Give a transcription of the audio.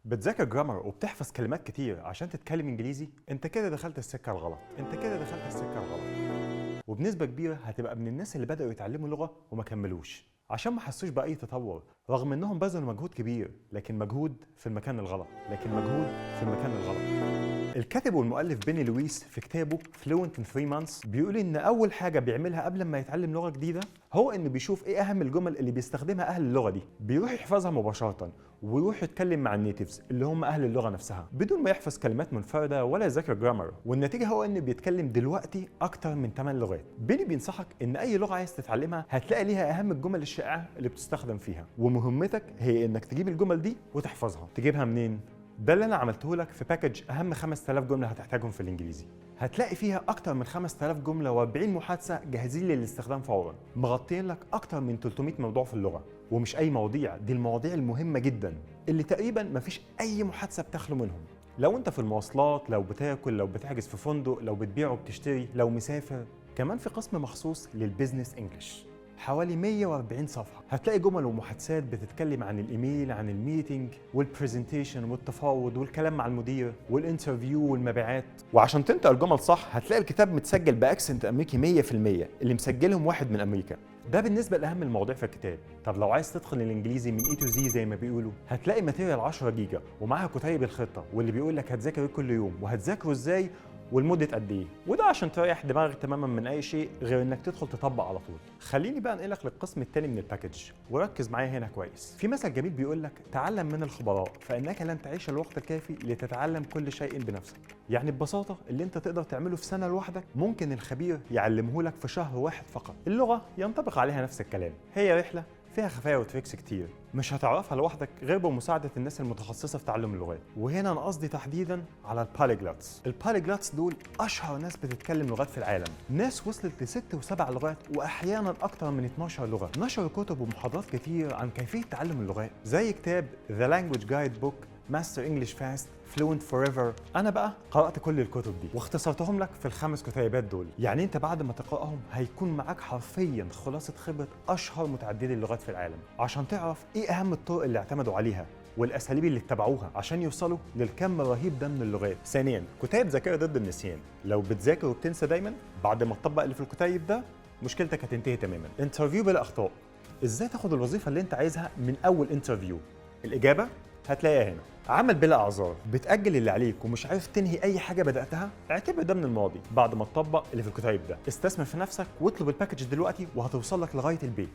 بتذاكر جرامر وبتحفظ كلمات كتير عشان تتكلم انجليزي، انت كده دخلت السكه الغلط. وبنسبه كبيره هتبقى من الناس اللي بداوا يتعلموا لغه وما كملوش عشان ما حسوش باي تطور، رغم انهم بذلوا مجهود كبير، لكن مجهود في المكان الغلط. الكاتب والمؤلف بيني لويس في كتابه Fluent in 3 Months بيقول ان اول حاجه بيعملها قبل ما يتعلم لغه جديده هو انه بيشوف ايه اهم الجمل اللي بيستخدمها اهل اللغه دي، بيروح يحفظها مباشره ويروح يتكلم مع النيتيفز اللي هم اهل اللغه نفسها بدون ما يحفظ كلمات منفرده ولا يذاكر جرامر، والنتيجه هو انه بيتكلم دلوقتي اكتر من 8 لغات. بيني بينصحك ان اي لغه عايز تتعلمها هتلاقي ليها اهم الجمل الشائعه اللي بتستخدم فيها، ومهمتك هي انك تجيب الجمل دي وتحفظها. تجيبها منين؟ ده اللي انا عملته لك في باكج اهم 5000 جمله هتحتاجهم في الانجليزي. هتلاقي فيها اكتر من 5000 جمله و40 محادثه جاهزين للاستخدام فورا، مغطيين لك اكتر من 300 موضوع في اللغه. ومش اي مواضيع، دي المواضيع المهمه جدا اللي تقريبا مفيش اي محادثه بتخلو منهم. لو انت في المواصلات، لو بتاكل، لو بتحجز في فندق، لو بتبيع وبتشتري، لو مسافر. كمان في قسم مخصوص للبيزنس انجلش حوالي 140 صفحة، هتلاقي جمل ومحادثات بتتكلم عن الايميل، عن الميتنج والبرزنتيشن والتفاوض والكلام مع المدير والانترفيو والمبيعات. وعشان تنطق الجمل صح هتلاقي الكتاب متسجل باكسنت امريكي 100%، اللي مسجلهم واحد من امريكا. ده بالنسبة لأهم المواضيع في الكتاب. طب لو عايز تدخل الانجليزي من A to Z زي ما بيقولوا، هتلاقي ماتيريال 10 جيجا ومعاها كتيب الخطة واللي بيقول لك هتذاكر كل يوم وهتذاكره ازاي والمدة قد ايه، وده عشان تريح دماغك تماما من اي شيء غير انك تدخل تطبق على طول. خليني بقى انقلك للقسم الثاني من الباكج وركز معايا هنا كويس. في مثل جميل بيقول لك تعلم من الخبراء فانك لن تعيش الوقت الكافي لتتعلم كل شيء بنفسك. يعني ببساطه اللي انت تقدر تعمله في سنه لوحدك ممكن الخبير يعلمه لك في شهر واحد فقط. اللغه ينطبق عليها نفس الكلام، هي رحله فيها خفايا وتريكس كتير مش هتعرفها لوحدك غير بمساعدة الناس المتخصصة في تعلم اللغات. وهنا أنا قصدي تحديدا على البوليجلوتس. البوليجلوتس دول أشهر ناس بتتكلم لغات في العالم، ناس وصلت ل6 و7 لغات وأحيانا أكتر من 12 لغة. نشروا كتب ومحاضرات كتير عن كيفية تعلم اللغات، زي كتاب The Language Guidebook، Master English Fast، Fluent Forever. أنا بقى قرأت كل الكتب دي واختصرتهم لك في ال5 كتيبات دول. يعني أنت بعد ما تقرأهم هيكون معاك حرفيا خلاصة خبرة أشهر متعددي اللغات في العالم، عشان تعرف إيه أهم الطرق اللي اعتمدوا عليها والأساليب اللي اتبعوها عشان يوصلوا للكم الرهيب ده من اللغات. ثانيا، كتيب ذاكرة ضد النسيان. لو بتذاكر وبتنسى دايما، بعد ما تطبق اللي في الكتيب ده مشكلتك هتنتهي تماما. انترفيو بلا أخطاء. إزاي تاخد الوظيفة اللي أنت عايزها من أول انترفيو؟ الإجابة هتلاقيها هنا. عمل بلا اعذار، بتاجل اللي عليك ومش عارف تنهي اي حاجه بداتها، اعتبر ده من الماضي بعد ما تطبق اللي في الكتيب ده. استثمر في نفسك واطلب الباكج دلوقتي وهتوصل لك لغايه البيت.